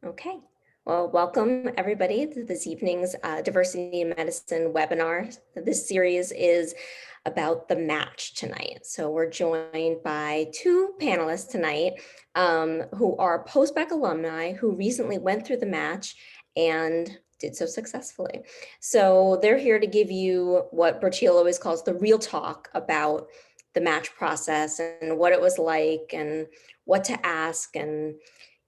Okay, well, welcome everybody to this evening's Diversity in Medicine webinar. This series is about the match tonight. So we're joined by two panelists tonight who are post-bac alumni who recently went through the match and did so successfully. So they're here to give you what Bertil always calls the real talk about the match process and what it was like and what to ask and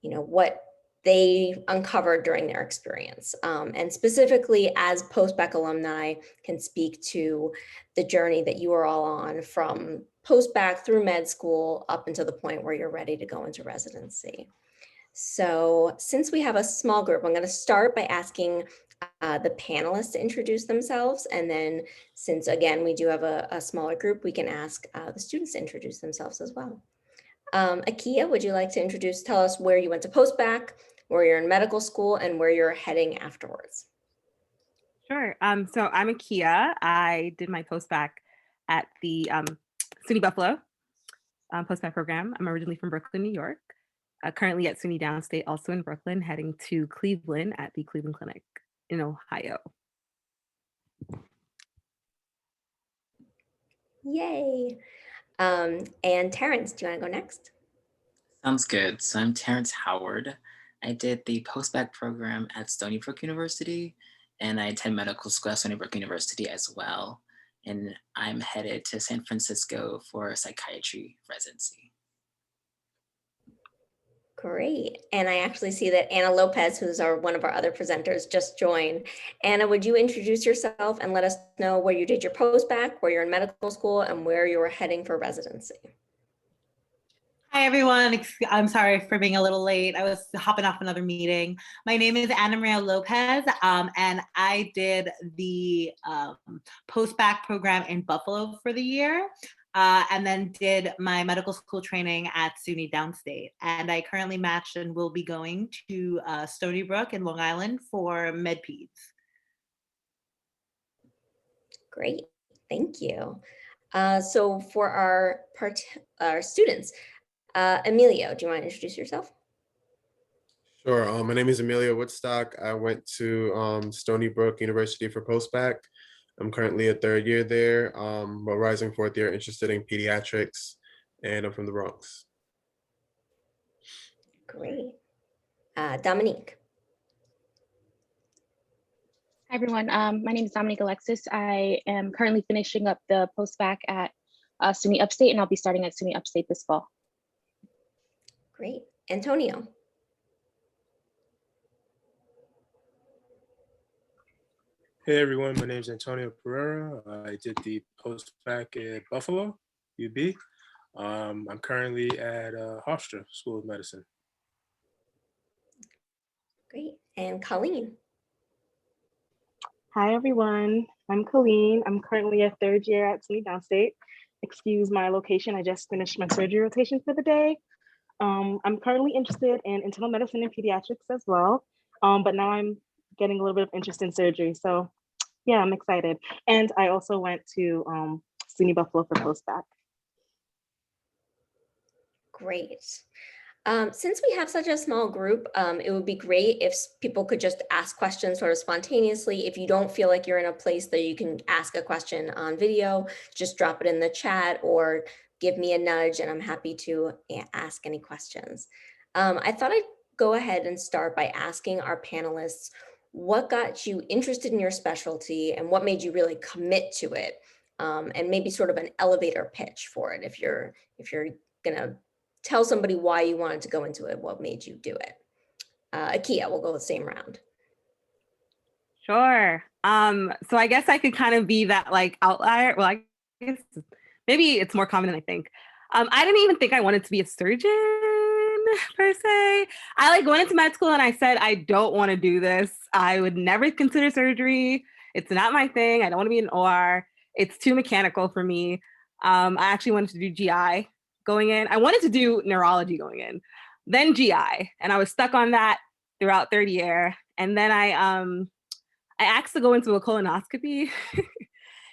what they uncovered during their experience. And specifically as post-bac alumni can speak to the journey that you are all on from post-bac through med school up until the point where you're ready to go into residency. So since we have a small group, I'm going to start by asking the panelists to introduce themselves. And then since, again, we do have a smaller group, we can ask the students to introduce themselves as well. Akia, would you like to tell us where you went to post-bac, where you're in medical school, and where you're heading afterwards? Sure. So I'm Akia. I did my post-bac at the SUNY Buffalo post-bac program. I'm originally from Brooklyn, New York. Currently at SUNY Downstate, also in Brooklyn, heading to Cleveland at the Cleveland Clinic in Ohio. Yay. And Terrence, do you want to go next? Sounds good. So I'm Terrence Howard. I did the post-bac program at Stony Brook University, and I attend medical school at Stony Brook University as well. And I'm headed to San Francisco for a psychiatry residency. Great. And I actually see that Anna Lopez, who's one of our other presenters, just joined. Anna, would you introduce yourself and let us know where you did your post-bac, where you're in medical school, and where you were heading for residency? Hi, everyone. I'm sorry for being a little late. I was hopping off another meeting. My name is Ana Maria Lopez, and I did the post-bac program in Buffalo for the year, and then did my medical school training at SUNY Downstate. And I currently matched and will be going to Stony Brook in Long Island for MedPeds. Great, thank you. So for our students, Emilio, do you want to introduce yourself? Sure. My name is Emilio Woodstock. I went to Stony Brook University for post-bac. I'm currently a third year there, but rising fourth year, interested in pediatrics, and I'm from the Bronx. Great. Dominique. Hi, everyone. My name is Dominique Alexis. I am currently finishing up the post-bac at SUNY Upstate, and I'll be starting at SUNY Upstate this fall. Great. Antonio. Hey everyone, my name is Antonio Pereira. I did the post-bac at Buffalo, UB. I'm currently at Hofstra School of Medicine. Great. And Colleen. Hi everyone, I'm Colleen. I'm currently a third year at SUNY Downstate. Excuse my location, I just finished my surgery rotation for the day. I'm currently interested in internal medicine and pediatrics as well, but now I'm getting a little bit of interest in surgery. So yeah, I'm excited. And I also went to SUNY Buffalo for post-bac. Great. Since we have such a small group, it would be great if people could just ask questions sort of spontaneously. If you don't feel like you're in a place that you can ask a question on video, just drop it in the chat or give me a nudge and I'm happy to ask any questions. I thought I'd go ahead and start by asking our panelists, what got you interested in your specialty and what made you really commit to it? And maybe sort of an elevator pitch for it. If you're gonna tell somebody why you wanted to go into it, what made you do it? Akia, we'll go the same round. Sure. So I guess I could kind of be that like outlier. Well, I guess maybe it's more common than I think. I didn't even think I wanted to be a surgeon per se. I like went into med school and I said, I don't want to do this. I would never consider surgery. It's not my thing. I don't want to be an OR. It's too mechanical for me. I actually wanted to do GI going in. I wanted to do neurology going in, then GI. And I was stuck on that throughout third year. And then I asked to go into a colonoscopy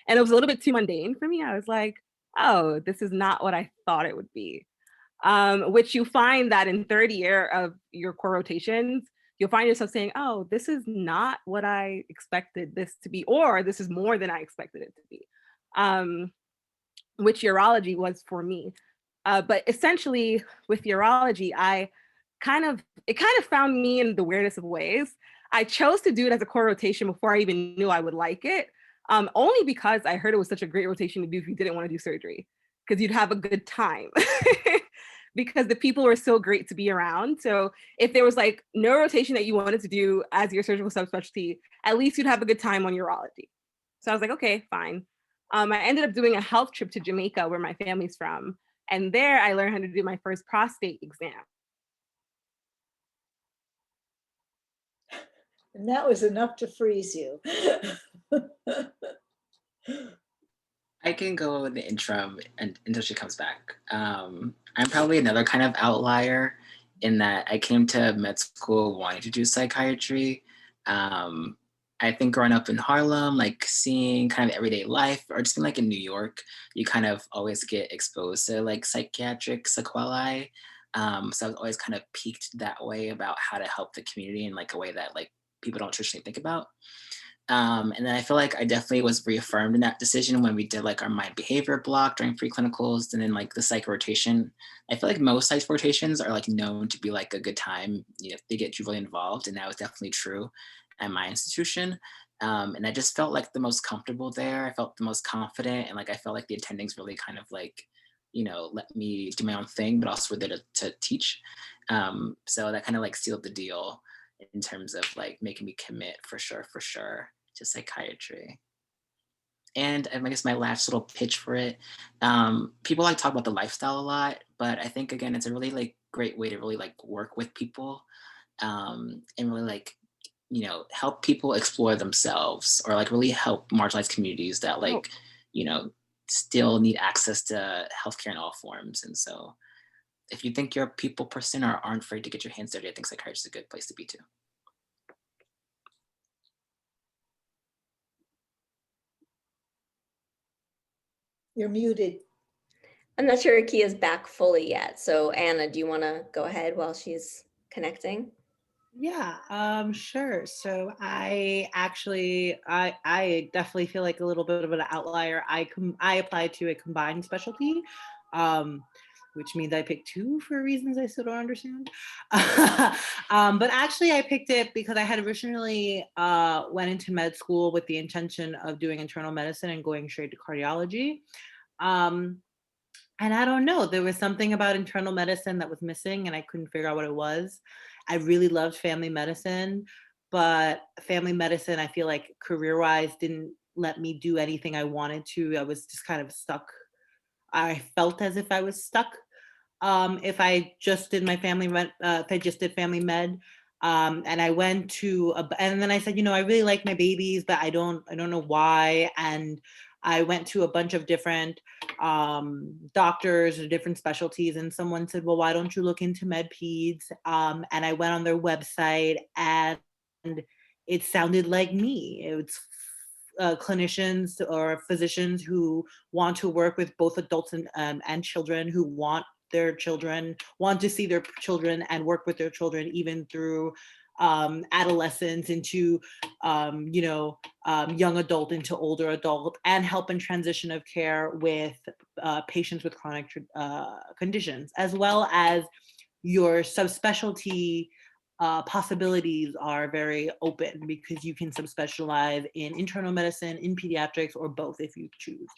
and it was a little bit too mundane for me. I was like, oh, this is not what I thought it would be. Which you find that in third year of your core rotations, you'll find yourself saying, oh, this is not what I expected this to be, or this is more than I expected it to be, which urology was for me. But essentially with urology, it kind of found me in the weirdest of ways. I chose to do it as a core rotation before I even knew I would like it, only because I heard it was such a great rotation to do if you didn't want to do surgery, because you'd have a good time. Because the people were so great to be around. So if there was like no rotation that you wanted to do as your surgical subspecialty, at least you'd have a good time on urology. So I was like, okay, fine. I ended up doing a health trip to Jamaica, where my family's from. And there I learned how to do my first prostate exam. And that was enough to freeze you. I can go in the interim until she comes back. I'm probably another kind of outlier in that I came to med school wanting to do psychiatry. I think growing up in Harlem, like seeing kind of everyday life, or just being like in New York, you kind of always get exposed to like psychiatric sequelae. So I was always kind of piqued that way about how to help the community in like a way that like people don't traditionally think about. And then I feel like I definitely was reaffirmed in that decision when we did like our mind behavior block during pre-clinicals, and then like the psych rotation. I feel like most psych rotations are like known to be like a good time, you know, they get you really involved, and that was definitely true at my institution. And I just felt like the most comfortable there. I felt the most confident, and like I felt like the attendings really kind of like, you know, let me do my own thing, but also were there to teach. So that kind of like sealed the deal in terms of like making me commit for sure to psychiatry. And I guess my last little pitch for it, people like talk about the lifestyle a lot, but I think again, it's a really like great way to really like work with people, and really like, you know, help people explore themselves, or like really help marginalized communities that like, you know, still need access to healthcare in all forms. And so if you think you're a people person or aren't afraid to get your hands dirty, I think psychiatry is a good place to be too. You're muted. I'm not sure Akia's back fully yet. So Anna, do you want to go ahead while she's connecting? Yeah, sure. So I actually, I definitely feel like a little bit of an outlier. I applied to a combined specialty, which means I picked two for reasons I still don't understand. But actually I picked it because I had originally went into med school with the intention of doing internal medicine and going straight to cardiology. And I don't know, there was something about internal medicine that was missing, and I couldn't figure out what it was. I really loved family medicine, but family medicine, I feel like career-wise, didn't let me do anything I wanted to. I was just kind of stuck. I felt as if I was stuck. If I just did my family if I just did family med. And I went to, and then I said, you know, I really like my babies, but I don't know why. And I went to a bunch of different doctors or different specialties, and someone said, well, why don't you look into med peds? And I went on their website, and it sounded like me. It's clinicians or physicians who want to work with both adults and children, who want to see their children and work with their children even through adolescence into young adult into older adult, and help in transition of care with patients with chronic conditions, as well as your subspecialty possibilities are very open, because you can subspecialize in internal medicine, in pediatrics, or both if you choose.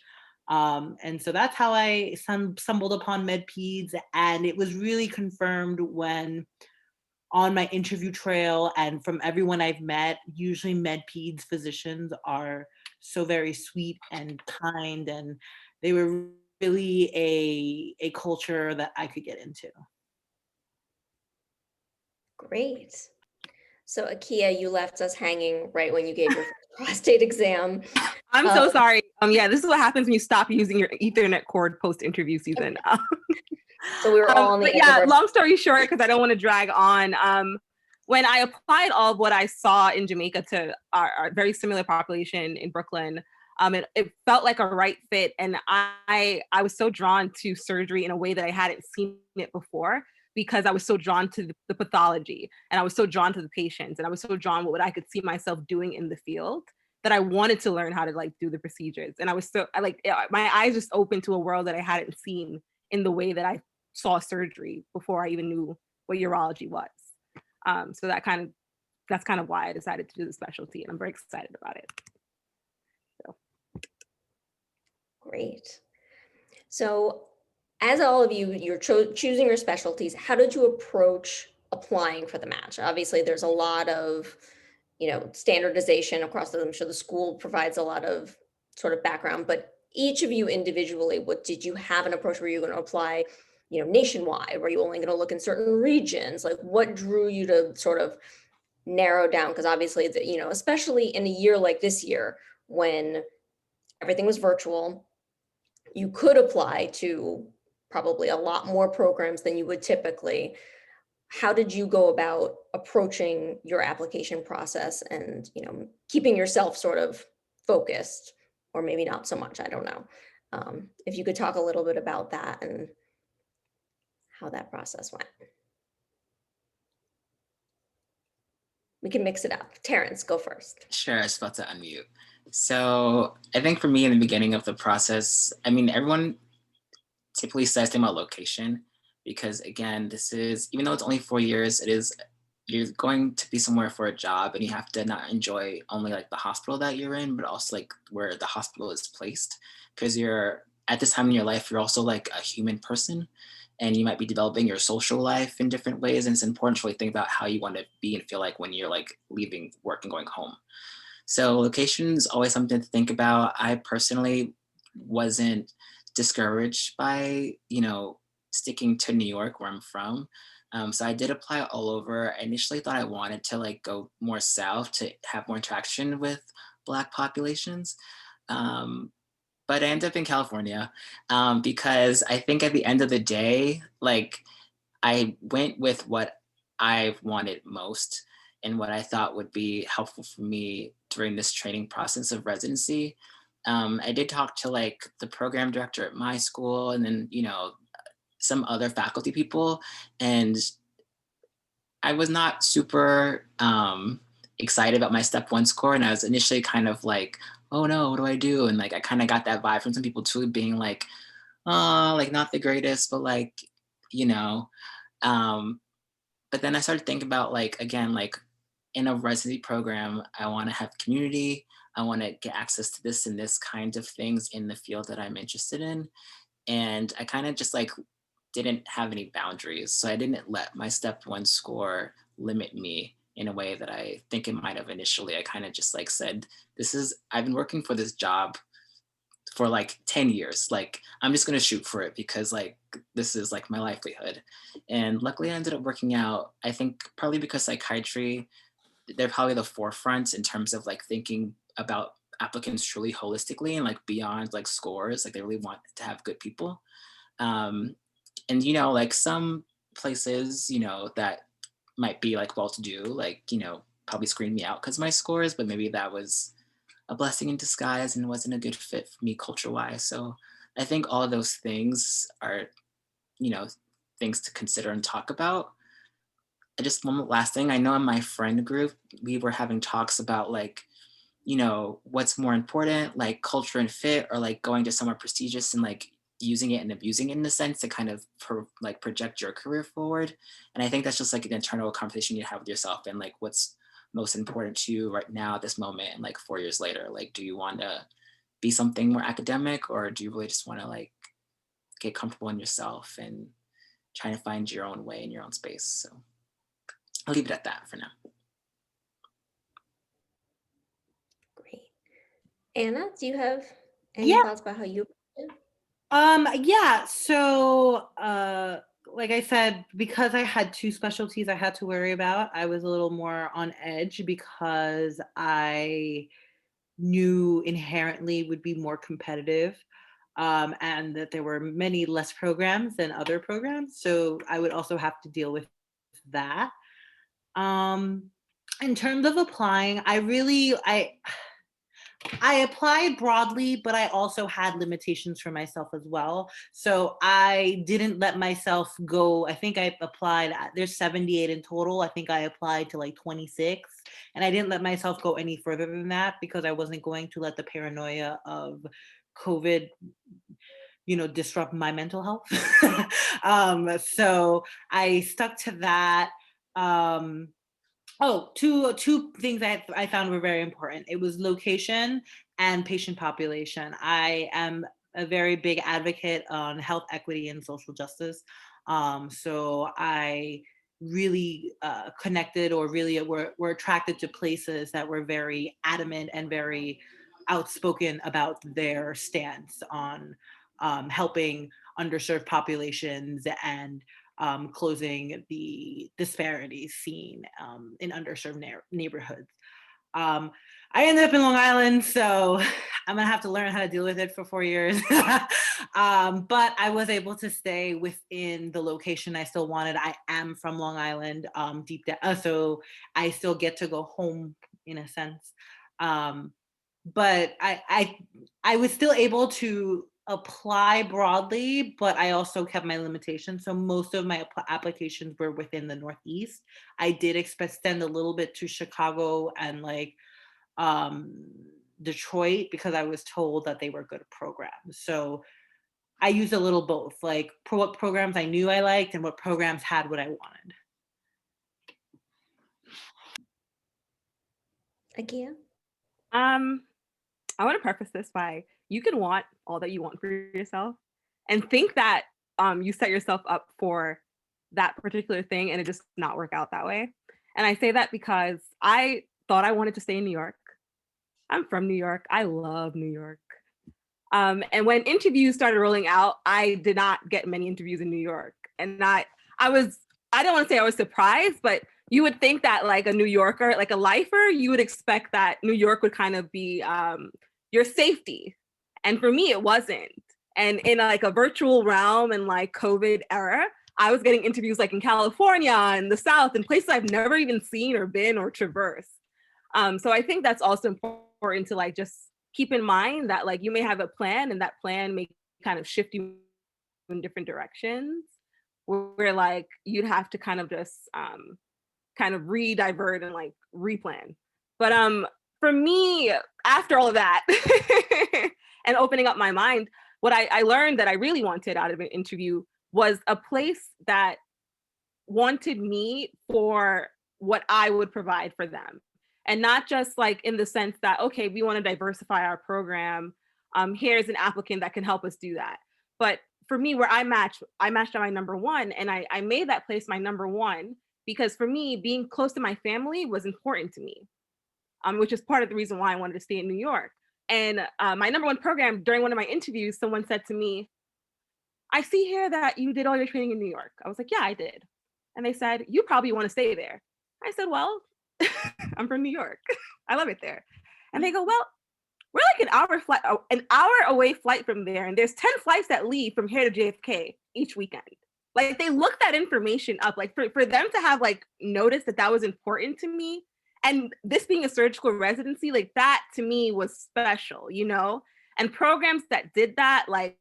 And so that's how I stumbled upon MedPeds, and it was really confirmed when on my interview trail and from everyone I've met, usually MedPeds physicians are so very sweet and kind, and they were really a culture that I could get into. Great. So Akia, you left us hanging right when you gave your first prostate exam. I'm so sorry. Yeah, this is what happens when you stop using your Ethernet cord post-interview season. So we were all on the but yeah, long story short, because I don't want to drag on. When I applied all of what I saw in Jamaica to our very similar population in Brooklyn, it felt like a right fit. And I was so drawn to surgery in a way that I hadn't seen it before. because I was so drawn to the pathology, and I was so drawn to the patients, and I was so drawn what I could see myself doing in the field, that I wanted to learn how to like do the procedures. And my eyes just opened to a world that I hadn't seen in the way that I saw surgery before I even knew what urology was. So that's kind of why I decided to do the specialty, and I'm very excited about it. So. Great. So as all of you, you're choosing your specialties, how did you approach applying for the match? Obviously, there's a lot of, standardization across I'm sure the school provides a lot of sort of background, but each of you individually, what did you have an approach where you're going to apply, nationwide? Were you only going to look in certain regions? Like what drew you to sort of narrow down? Because obviously, especially in a year like this year, when everything was virtual, you could apply to probably a lot more programs than you would typically. How did you go about approaching your application process and, keeping yourself sort of focused, or maybe not so much, I don't know. If you could talk a little bit about that and how that process went. We can mix it up. Terrence, go first. Sure, I was about to unmute. So I think for me in the beginning of the process, I mean, everyone typically says thing about location, because again, this is, even though it's only 4 years, you're going to be somewhere for a job, and you have to not enjoy only like the hospital that you're in, but also like where the hospital is placed, because you're at this time in your life, you're also like a human person, and you might be developing your social life in different ways. And it's important to really think about how you want to be and feel like when you're like leaving work and going home. So location is always something to think about. I personally wasn't discouraged by, sticking to New York, where I'm from. So I did apply all over. I initially thought I wanted to like go more south to have more interaction with Black populations. But I ended up in California because I think at the end of the day, like I went with what I wanted most and what I thought would be helpful for me during this training process of residency. I did talk to like the program director at my school, and then, some other faculty people, and I was not super excited about my step 1 score. And I was initially kind of like, oh no, what do I do? And like, I kind of got that vibe from some people too, being like, oh, like not the greatest, but like, you know, but then I started thinking about like, again, like in a residency program, I want to have community. I want to get access to this and this kind of things in the field that I'm interested in. And I kind of just like didn't have any boundaries. So I didn't let my step 1 score limit me in a way that I think it might have initially. I kind of just like said, I've been working for this job for like 10 years. Like, I'm just going to shoot for it because like, this is like my livelihood. And luckily I ended up working out. I think probably because psychiatry, they're probably the forefront in terms of like thinking about applicants truly holistically and like beyond like scores. Like they really want to have good people. And, like some places, that might be like well-to-do, like, probably screened me out because of my scores, but maybe that was a blessing in disguise and wasn't a good fit for me culture-wise. So I think all of those things are, things to consider and talk about. Just one last thing, I know in my friend group, we were having talks about like, what's more important, like culture and fit, or like going to somewhere prestigious and like using it and abusing it in a sense to kind of project your career forward. And I think that's just like an internal conversation you have with yourself and like what's most important to you right now at this moment and like 4 years later. Like, do you want to be something more academic, or do you really just want to like get comfortable in yourself and trying to find your own way in your own space? So I'll leave it at that for now. Great. Anna, do you have any thoughts about how you? Yeah. So, like I said, because I had 2 specialties I had to worry about, I was a little more on edge because I knew inherently would be more competitive, and that there were many less programs than other programs. So I would also have to deal with that. In terms of applying, I applied broadly, but I also had limitations for myself as well. So I didn't let myself go. I think I applied, there's 78 in total. I think I applied to like 26. And I didn't let myself go any further than that because I wasn't going to let the paranoia of COVID, disrupt my mental health. So I stuck to that. Um, two things that I found were very important. It was location and patient population. I am a very big advocate on health equity and social justice. So I really connected or really were attracted to places that were very adamant and very outspoken about their stance on helping underserved populations and closing the disparities seen in underserved neighborhoods. Um, I ended up in Long Island, so I'm gonna have to learn how to deal with it for 4 years. But I was able to stay within the location I still wanted. I am from Long Island, deep down, so I still get to go home in a sense. But I was still able to apply broadly, but I also kept my limitations. So most of my applications were within the Northeast. I did extend a little bit to Chicago and like Detroit because I was told that they were good programs. So I used a little both, like what programs I knew I liked and what programs had what I wanted. Again. I want to preface this by you can want all that you want for yourself and think that you set yourself up for that particular thing and it just not work out that way. And I say that because I thought I wanted to stay in New York. I'm from New York. I love New York. And when interviews started rolling out, I did not get many interviews in New York. And I don't want to say I was surprised, but you would think that like a New Yorker, like a lifer, you would expect that New York would kind of be your safety. And for me, it wasn't. And in like a virtual realm and like COVID era, I was getting interviews like in California and the South and places I've never even seen or been or traversed. So I think that's also important to like just keep in mind that like you may have a plan and that plan may kind of shift you in different directions where like you'd have to kind of just kind of re-divert and like replan. But for me, after all of that and opening up my mind, what I learned that I really wanted out of an interview was a place that wanted me for what I would provide for them. And not just like in the sense that, okay, we want to diversify our program. Here's an applicant that can help us do that. But for me, where I matched on my number one, and I made that place my number one because for me, being close to my family was important to me, which is part of the reason why I wanted to stay in New York. And my number one program, during one of my interviews, someone said to me, I see here that you did all your training in New York. I was like, yeah, I did. And they said, you probably want to stay there. I said, well, I'm from New York. I love it there. And they go, well, we're like an hour away flight from there. And there's 10 flights that leave from here to JFK each weekend. Like they looked that information up, like for them to have like noticed that that was important to me. And this being a surgical residency, like that to me was special, you know? And programs that did that, like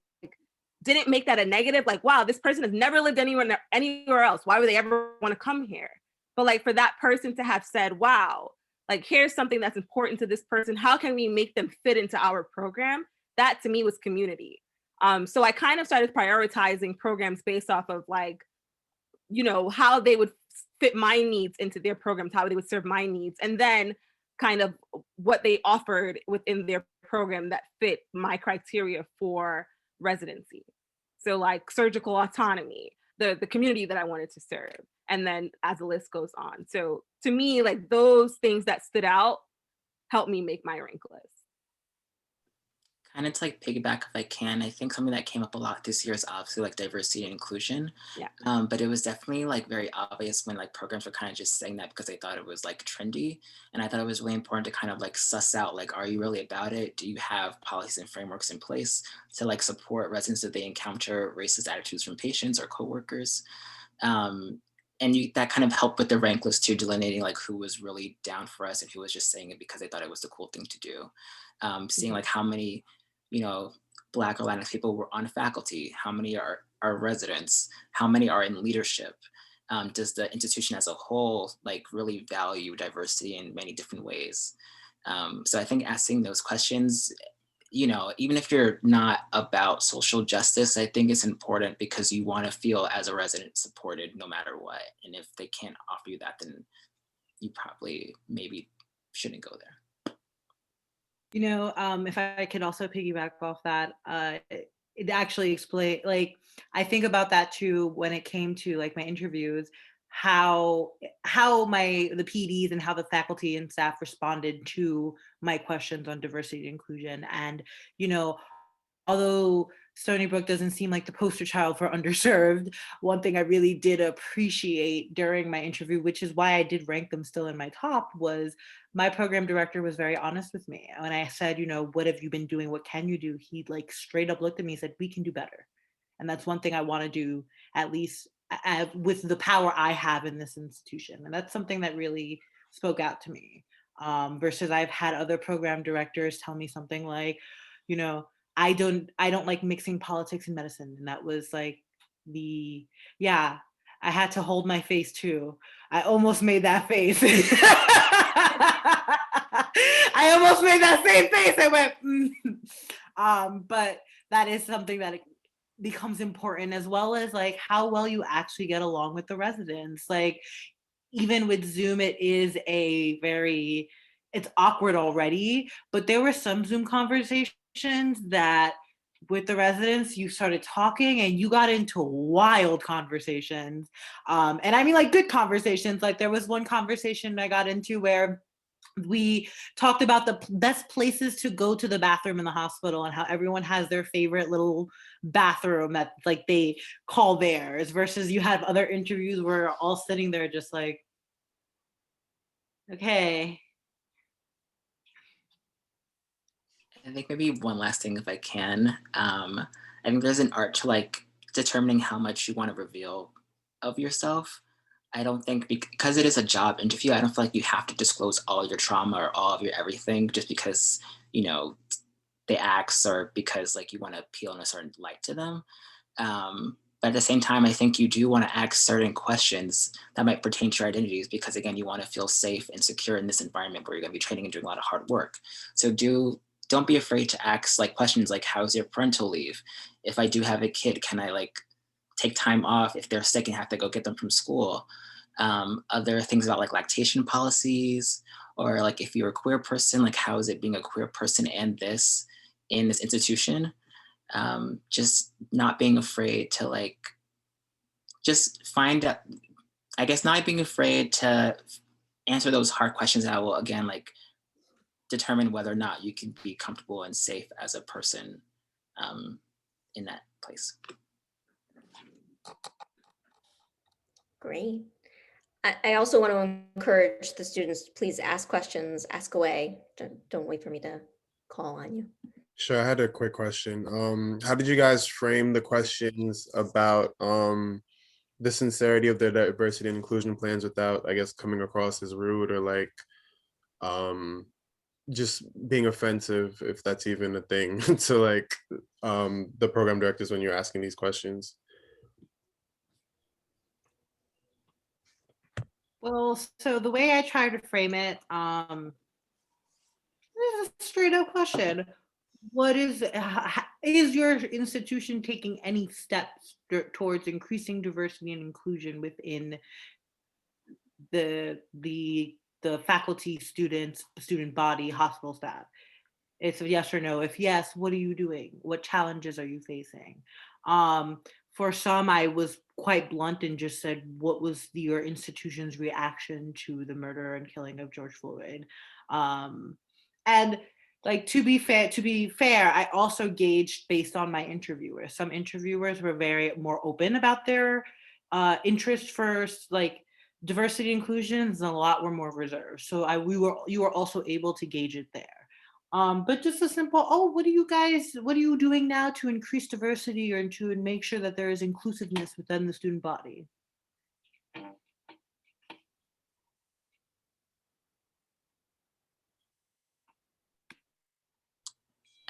didn't make that a negative, like, wow, this person has never lived anywhere else. Why would they ever want to come here? But like for that person to have said, wow, like here's something that's important to this person. How can we make them fit into our program? That to me was community. So I kind of started prioritizing programs based off of like, you know, how they would fit my needs into their programs, how they would serve my needs, and then kind of what they offered within their program that fit my criteria for residency. So like surgical autonomy, the community that I wanted to serve, and then as the list goes on. So to me, like those things that stood out helped me make my rank list. Kind of to like piggyback if I can, I think something that came up a lot this year is obviously like diversity and inclusion. Yeah. But it was definitely like very obvious when like programs were kind of just saying that because they thought it was like trendy. And I thought it was really important to kind of like suss out, like, are you really about it? Do you have policies and frameworks in place to like support residents if they encounter racist attitudes from patients or coworkers? and that kind of helped with the rank list too, delineating like who was really down for us and who was just saying it because they thought it was the cool thing to do. Seeing like how many, you know, Black or Latinx people were on faculty, how many are residents, how many are in leadership. Does the institution as a whole like really value diversity in many different ways? So I think asking those questions, you know, even if you're not about social justice, I think it's important because you want to feel as a resident supported no matter what. And if they can't offer you that, then you probably maybe shouldn't go there. You know, if I could also piggyback off that, it actually explain, like, I think about that too when it came to like my interviews, how the PDs and how the faculty and staff responded to my questions on diversity and inclusion. And, you know, although Stony Brook doesn't seem like the poster child for underserved, one thing I really did appreciate during my interview, which is why I did rank them still in my top, was my program director was very honest with me. When I said, you know, what have you been doing? What can you do? He like straight up looked at me and said, we can do better. And that's one thing I want to do, at least with the power I have in this institution. And that's something that really spoke out to me. Versus I've had other program directors tell me something like, you know, I don't like mixing politics and medicine. And that was like yeah, I had to hold my face too. I almost made that face. I almost made that same face. I went, but that is something that becomes important, as well as like how well you actually get along with the residents. Like even with Zoom, it's awkward already, but there were some Zoom conversations that with the residents, you started talking and you got into wild conversations. And I mean like good conversations. Like there was one conversation I got into where we talked about the best places to go to the bathroom in the hospital and how everyone has their favorite little bathroom that like they call theirs, versus you have other interviews where we're all sitting there just like, okay. I think maybe one last thing, if I can. I think there's an art to like determining how much you want to reveal of yourself. I don't think because it is a job interview, I don't feel like you have to disclose all your trauma or all of your everything just because, you know, they ask or because like you want to appeal in a certain light to them. But at the same time, I think you do want to ask certain questions that might pertain to your identities because again, you want to feel safe and secure in this environment where you're going to be training and doing a lot of hard work. So don't be afraid to ask like questions like, how's your parental leave? If I do have a kid, can I like take time off if they're sick and have to go get them from school? Other things about like lactation policies, or like if you're a queer person, like how is it being a queer person and this in this institution? Just not being afraid to like, just find out, I guess not being afraid to answer those hard questions that will again like determine whether or not you can be comfortable and safe as a person in that place. Great. I also want to encourage the students, please ask questions, ask away. Don't wait for me to call on you. Sure, I had a quick question. How did you guys frame the questions about the sincerity of the diversity and inclusion plans without, I guess, coming across as rude or like just being offensive, if that's even a thing, to like the program directors when you're asking these questions? Well, so the way I try to frame it, this is a straight up question. What is your institution taking any steps towards increasing diversity and inclusion within the faculty, students, student body, hospital staff? It's a yes or no. If yes, what are you doing? What challenges are you facing? For some, I was quite blunt and just said, what was your institution's reaction to the murder and killing of George Floyd? And like to be fair, I also gauged based on my interviewers. Some interviewers were very more open about their interest for like diversity inclusions, and a lot were more reserved. So you were also able to gauge it there. But just a simple, oh, what are you doing now to increase diversity or to make sure that there is inclusiveness within the student body?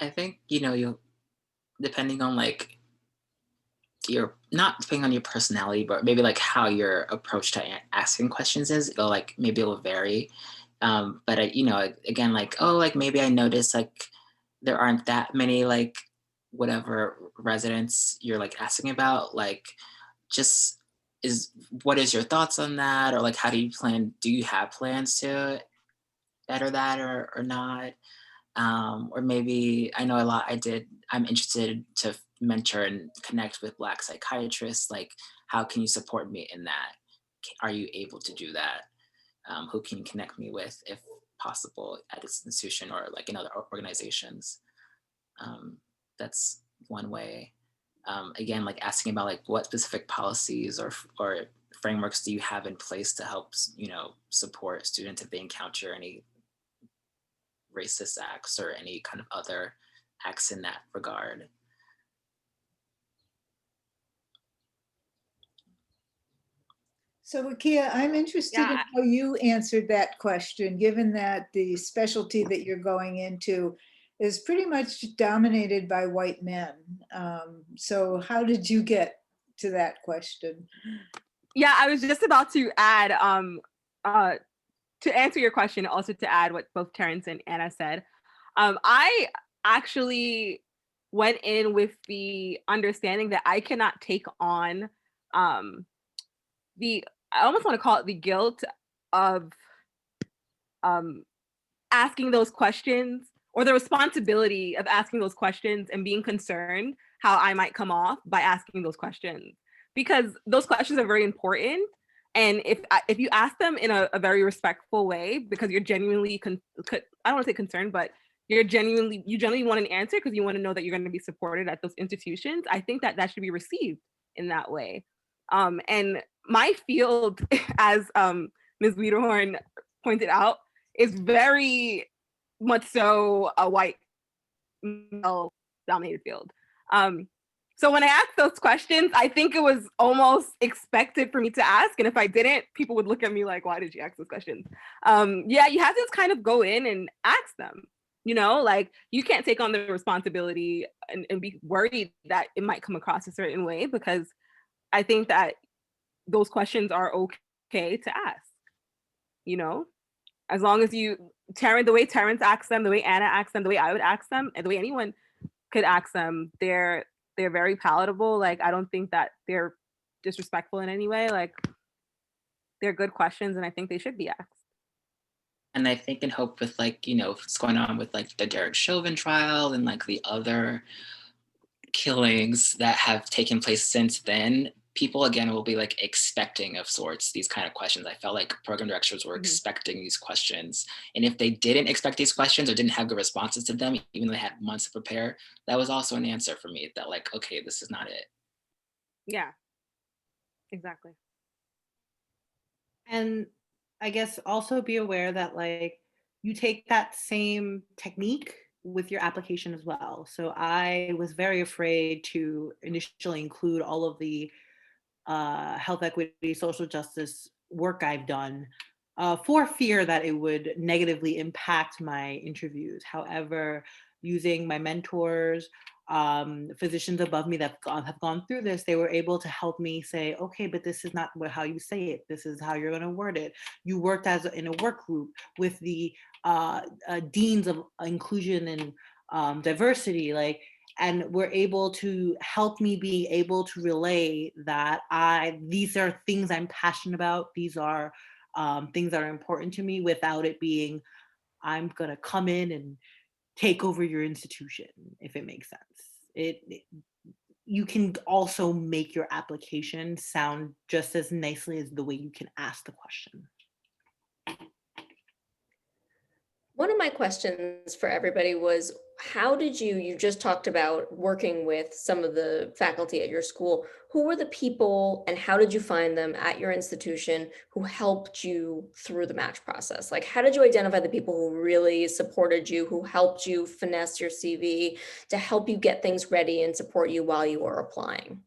I think, you depending on like your not depending on your personality, but maybe like how your approach to asking questions is, it'll like maybe it'll vary. But again, like, oh, like maybe I noticed like there aren't that many like whatever residents you're like asking about. Like, just is what is your thoughts on that, or like how do you have plans to better that or not? Or maybe I know a lot. I'm interested to mentor and connect with Black psychiatrists. Like, how can you support me in that? Are you able to do that? Who can you connect me with, if possible, at this institution or like in other organizations? That's one way. Again, like asking about like what specific policies or frameworks do you have in place to help support students if they encounter any racist acts or any kind of other acts in that regard. So Wakia, I'm interested in how you answered that question, given that the specialty that you're going into is pretty much dominated by white men. So how did you get to that question? Yeah, I was just about to add, to answer your question, also to add what both Terrence and Anna said. I actually went in with the understanding that I cannot take on I almost want to call it the guilt of asking those questions, or the responsibility of asking those questions and being concerned how I might come off by asking those questions, because those questions are very important. And if you ask them in a very respectful way, because you're genuinely, I don't want to say concerned, but you genuinely want an answer because you want to know that you're going to be supported at those institutions, I think that should be received in that way. And my field, as Ms. Wiederhorn pointed out, is very much so a white male dominated field. So when I asked those questions, I think it was almost expected for me to ask. And if I didn't, people would look at me like, why did you ask those questions? Yeah, you have to kind of go in and ask them, like you can't take on the responsibility and be worried that it might come across a certain way, because I think that those questions are okay to ask, as long as the way Terrence asks them, the way Anna asks them, the way I would ask them, and the way anyone could ask them, they're very palatable. Like, I don't think that they're disrespectful in any way. Like, they're good questions, and I think they should be asked. And I think and hope with like, what's going on with like the Derek Chauvin trial and like the other killings that have taken place since then, people again will be like expecting of sorts these kind of questions. I felt like program directors were expecting these questions. And if they didn't expect these questions or didn't have good responses to them, even though they had months to prepare, that was also an answer for me that like, okay, this is not it. Yeah, exactly. And I guess also be aware that like you take that same technique with your application as well. So I was very afraid to initially include all of the health equity, social justice work I've done for fear that it would negatively impact my interviews. However, using my mentors, physicians above me that have gone through this, they were able to help me say, okay, but this is not how you say it. This is how you're going to word it. You worked in a work group with the deans of inclusion and diversity, and were able to help me be able to relay that these are things I'm passionate about. These are things that are important to me, without it being, I'm gonna come in and take over your institution, if it makes sense. You can also make your application sound just as nicely as the way you can ask the question. One of my questions for everybody was, how did you just talked about working with some of the faculty at your school. Who were the people and how did you find them at your institution who helped you through the match process? Like, how did you identify the people who really supported you, who helped you finesse your CV to help you get things ready and support you while you were applying?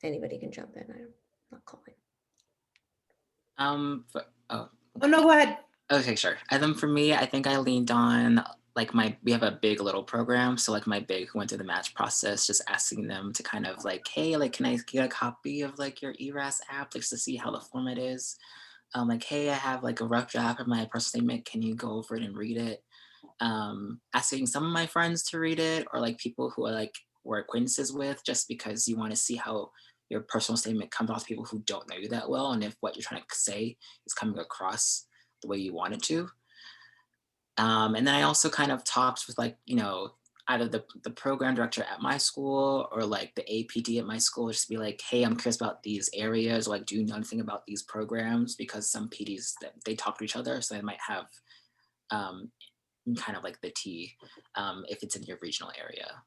Anybody can jump in. I'm not calling. Oh no, go ahead. Okay, sure. And then for me, I think I leaned on like we have a big little program. So like my big went through the match process, just asking them to kind of like, hey, like, can I get a copy of like your ERAS app, like to see how the format is? Like, hey, I have like a rough draft of my personal statement. Can you go over it and read it? Asking some of my friends to read it, or like people who are like we're acquaintances with, just because you want to see how your personal statement comes off to people who don't know you that well, and if what you're trying to say is coming across the way you want it to. And then I also kind of talked with like, either the program director at my school or like the APD at my school, just be like, hey, I'm curious about these areas, or like, do you know anything about these programs? Because some PDs that they talk to each other, so they might have um, kind of like the tea if it's in your regional area.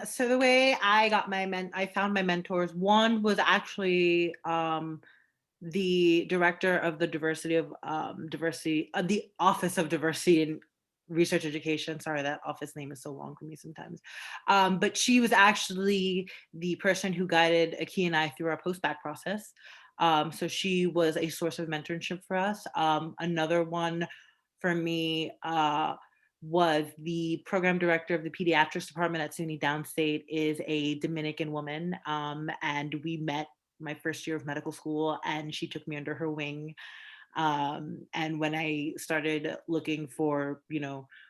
So the way I got I found my mentors. One was actually the director of the the Office of Diversity and Research Education. Sorry, that office name is so long for me sometimes. But she was actually the person who guided Aki and I through our post-bac process. So she was a source of mentorship for us. Another one for me was the program director of the pediatrics department at SUNY Downstate, is a Dominican woman. And we met my first year of medical school, and she took me under her wing. And when I started looking for,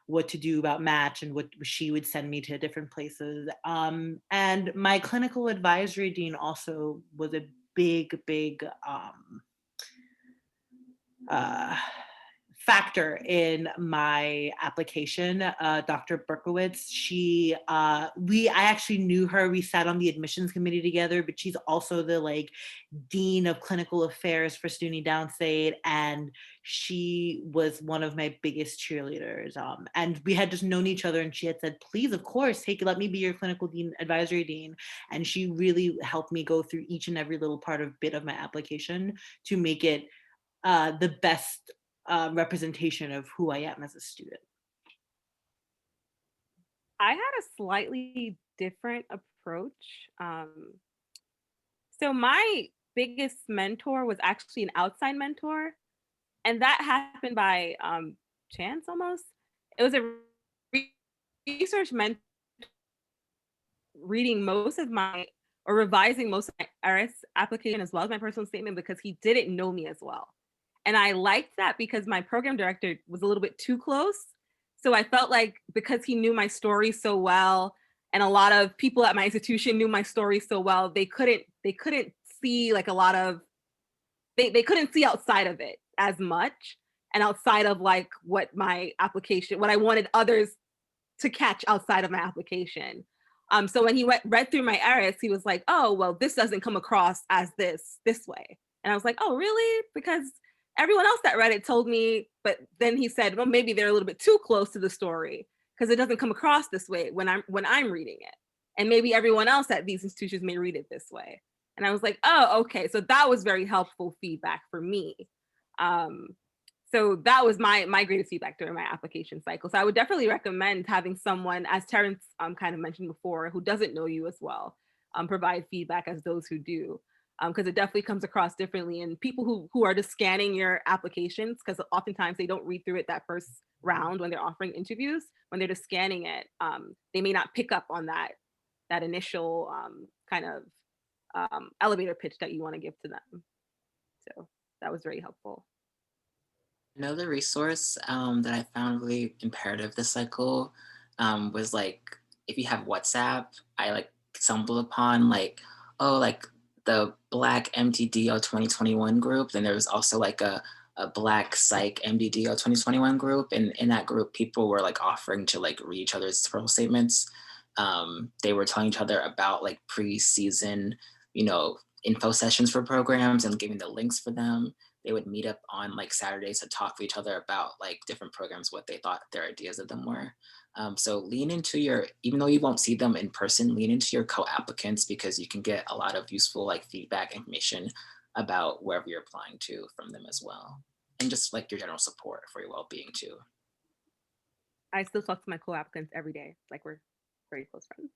what to do about match, and what she would send me to different places. And my clinical advisory dean also was a big factor in my application. Dr. Berkowitz, I actually knew her. We sat on the admissions committee together, but she's also the like dean of clinical affairs for SUNY Downstate, and she was one of my biggest cheerleaders. And we had just known each other, and she had said, please, of course, hey, let me be your clinical dean, advisory dean. And she really helped me go through each and every little bit of my application to make it the best representation of who I am as a student. I had a slightly different approach. So my biggest mentor was actually an outside mentor, and that happened by chance almost. It was a research mentor reading most of my or revising most of my RS application as well as my personal statement, because he didn't know me as well. And I liked that because my program director was a little bit too close. So I felt like because he knew my story so well, and a lot of people at my institution knew my story so well, they couldn't see like a lot of they couldn't see outside of it as much, and outside of like what I wanted others to catch outside of my application. So when he read through my errors, he was like, oh, well, this doesn't come across as this way. And I was like, oh, really? Because everyone else that read it told me, but then he said, well, maybe they're a little bit too close to the story because it doesn't come across this way when I'm reading it. And maybe everyone else at these institutions may read it this way. And I was like, oh, okay. So that was very helpful feedback for me. So that was my greatest feedback during my application cycle. So I would definitely recommend having someone, as Terrence kind of mentioned before, who doesn't know you as well, provide feedback as those who do, because it definitely comes across differently. And people who are just scanning your applications, because oftentimes they don't read through it that first round when they're offering interviews, when they're just scanning it, they may not pick up on that initial kind of elevator pitch that you want to give to them. So that was very helpful. Another resource that I found really imperative this cycle was like, if you have WhatsApp, I like stumbled upon like, oh, like the Black MDDO 2021 group. Then there was also like a Black Psych MDDO 2021 group. And in that group, people were like offering to like read each other's personal statements. They were telling each other about like pre-season, info sessions for programs and giving the links for them. They would meet up on like Saturdays to talk with each other about like different programs, what they thought their ideas of them were. So lean into even though you won't see them in person, lean into your co-applicants, because you can get a lot of useful like feedback information about wherever you're applying to from them as well. And just like your general support for your well-being too. I still talk to my co-applicants every day. Like we're very close friends.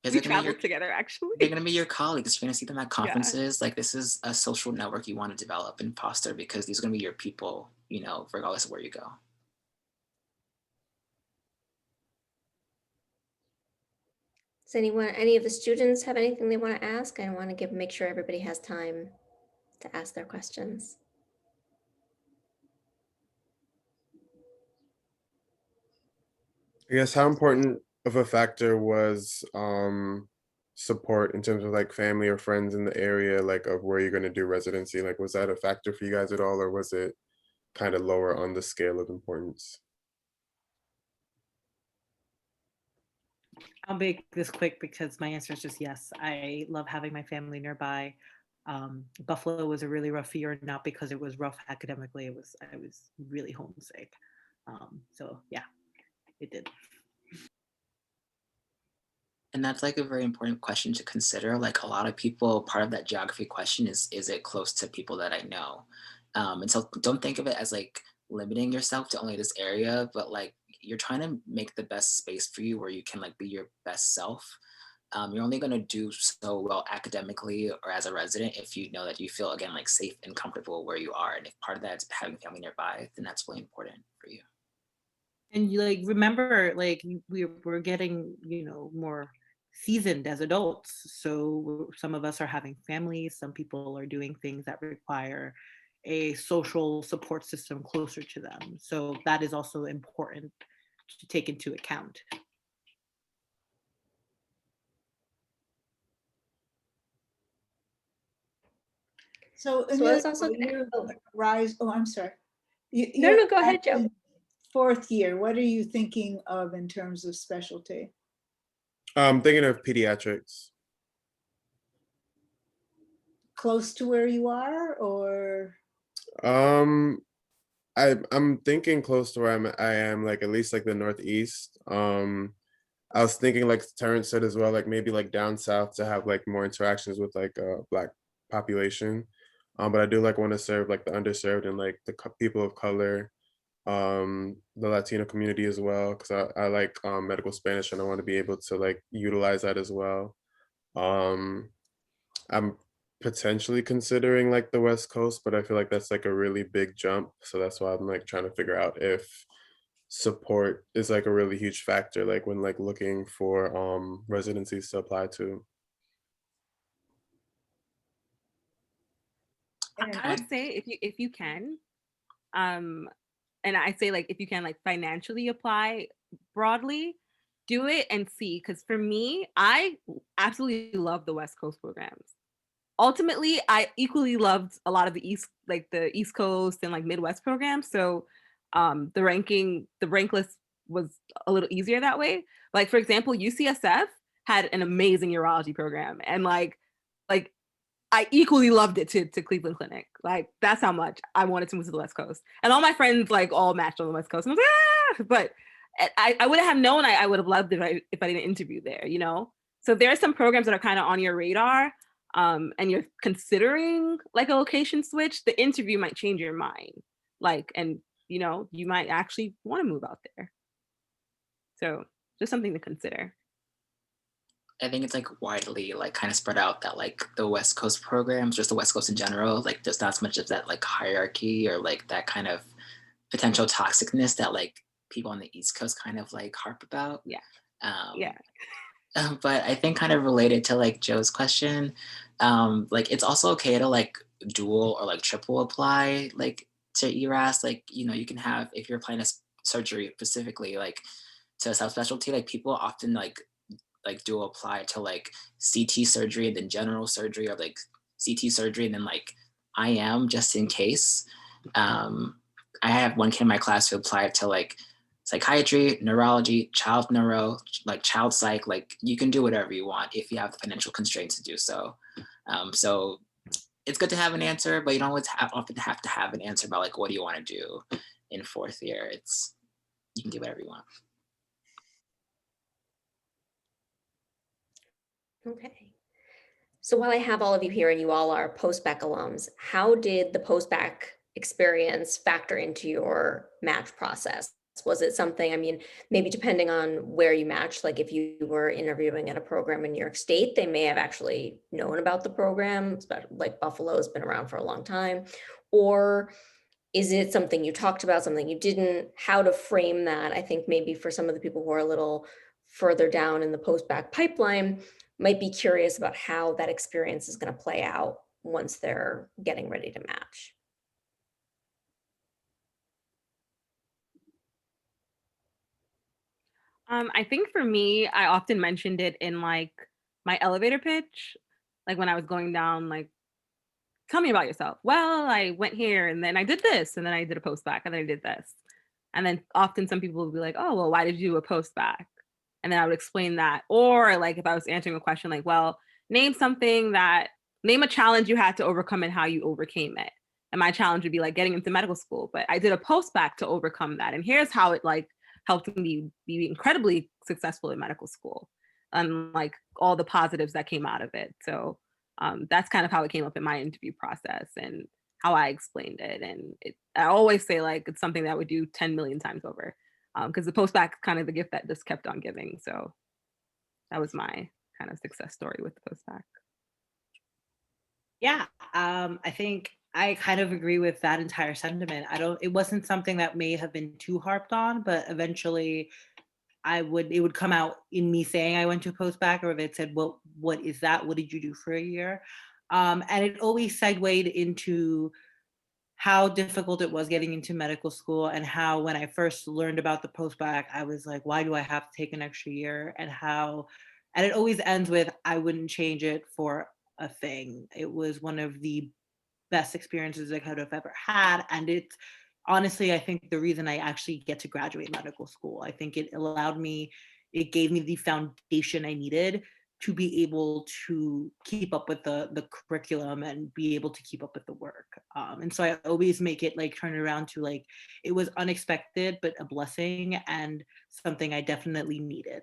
Because We they're gonna be traveled together, actually. they're gonna be your colleagues. You're gonna see them at conferences. Like this is a social network you want to develop and foster because these are gonna be your people, you know, regardless of where you go. Does any of the students have anything they want to ask? I want to make sure everybody has time to ask their questions. I guess how important of a factor was support in terms of like family or friends in the area, like of where you're going to do residency? Like, was that a factor for you guys at all, or was it kind of lower on the scale of importance? I'll make this quick because my answer is just yes. I love having my family nearby. Buffalo was a really rough year, not because it was rough academically. I was really homesick. So yeah, it did. And that's like a very important question to consider. Like a lot of people, part of that geography question is it close to people that I know? And so don't think of it as like limiting yourself to only this area, but like you're trying to make the best space for you where you can like be your best self. You're only going to do so well academically or as a resident if you know that you feel again like safe and comfortable where you are. And if part of that is having family nearby, then that's really important for you. And you like remember, like we're getting, more seasoned as adults. So some of us are having families. Some people are doing things that require a social support system closer to them. So that is also important to take into account. So, So I was Amelia, also you oh, rise. Oh, I'm sorry. no, go ahead, Joe. Fourth year. What are you thinking of in terms of specialty? I'm thinking of pediatrics. Close to where you are, or? Um, I'm thinking close to where I am, like at least like the Northeast. I was thinking like Terrence said as well, like maybe like down south to have like more interactions with like Black population. But I do like want to serve like the underserved and like the people of color, the Latino community as well, because I like medical Spanish and I want to be able to like utilize that as well. Um, I'm potentially considering like the West Coast, but I feel like that's like a really big jump. So that's why I'm like trying to figure out if support is like a really huge factor, like when like looking for residencies to apply to. I would say if you can, and I say like if you can like financially apply broadly, do it and see. Because for me, I absolutely love the West Coast programs. Ultimately, I equally loved a lot of the East Coast and like Midwest programs. So the rank list was a little easier that way. Like for example, UCSF had an amazing urology program, and like I equally loved it to Cleveland Clinic. Like that's how much I wanted to move to the West Coast. And all my friends like all matched on the West Coast. And I was like, ah! But I wouldn't have known I would have loved it if I didn't interview there, you know? So there are some programs that are kind of on your radar, and you're considering like a location switch. The interview might change your mind. Like, and you might actually want to move out there. So just something to consider. I think it's like widely like kind of spread out that like the West Coast programs, just the West Coast in general, like there's not as much of that like hierarchy or like that kind of potential toxicness that like people on the East Coast kind of like harp about. Yeah. Yeah. But I think kind of related to like Joe's question, like it's also okay to like dual or like triple apply like to ERAS. Like, you can have, if you're applying a surgery specifically, like to a subspecialty, like people often like dual apply to like CT surgery and then general surgery, or like CT surgery and then like IM just in case. I have one kid in my class who applied to like psychiatry, neurology, child neuro, like child psych. Like you can do whatever you want if you have the financial constraints to do so. So it's good to have an answer, but you don't always often have to have an answer about like what do you want to do in fourth year. You can do whatever you want. Okay. So while I have all of you here and you all are post-bac alums, how did the post-bac experience factor into your match process? Was it something, I mean, maybe depending on where you matched, like if you were interviewing at a program in New York State, they may have actually known about the program, like Buffalo has been around for a long time. Or is it something you talked about, something you didn't? How to frame that, I think maybe for some of the people who are a little further down in the post-bac pipeline might be curious about how that experience is going to play out once they're getting ready to match. I think for me, I often mentioned it in like my elevator pitch, like when I was going down, like, tell me about yourself. Well, I went here and then I did this and then I did a post-bac and then I did this. And then often some people would be like, oh, well, why did you do a post-bac? And then I would explain that. Or like if I was answering a question like, well, name a challenge you had to overcome and how you overcame it. And my challenge would be like getting into medical school, but I did a post-bac to overcome that. And here's how it like helped me be incredibly successful in medical school and like all the positives that came out of it. So that's kind of how it came up in my interview process and how I explained it. And I always say like it's something that I would do 10 million times over because the post-bac is kind of the gift that just kept on giving. So that was my kind of success story with the post-bac. Yeah, I think I kind of agree with that entire sentiment. It wasn't something that may have been too harped on, but eventually it would come out in me saying I went to a post-bac, or if it said, well, what is that? What did you do for a year? And it always segued into how difficult it was getting into medical school, and how when I first learned about the post-bac, I was like, why do I have to take an extra year? And it always ends with, I wouldn't change it for a thing. It was one of the best experiences I could have ever had. And it's honestly, I think the reason I actually get to graduate medical school. I think it gave me the foundation I needed to be able to keep up with the curriculum and be able to keep up with the work. And so I always make it like turn it around to like, it was unexpected, but a blessing and something I definitely needed.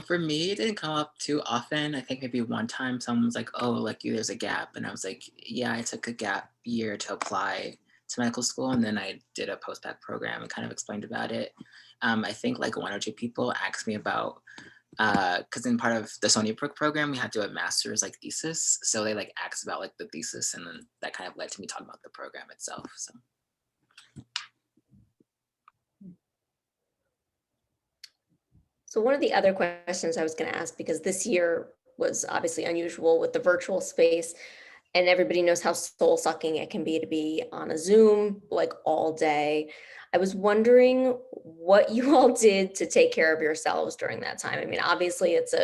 For me, it didn't come up too often. I think maybe one time someone was like, oh, like there's a gap. And I was like, yeah, I took a gap year to apply to medical school. And then I did a post-bac program and kind of explained about it. I think like one or two people asked me about, because in part of the Stony Brook program, we had to do a master's like thesis. So they like asked about like the thesis, and then that kind of led to me talking about the program itself. So. So one of the other questions I was going to ask, because this year was obviously unusual with the virtual space, and everybody knows how soul sucking it can be to be on a Zoom like all day. I was wondering what you all did to take care of yourselves during that time. I mean, obviously it's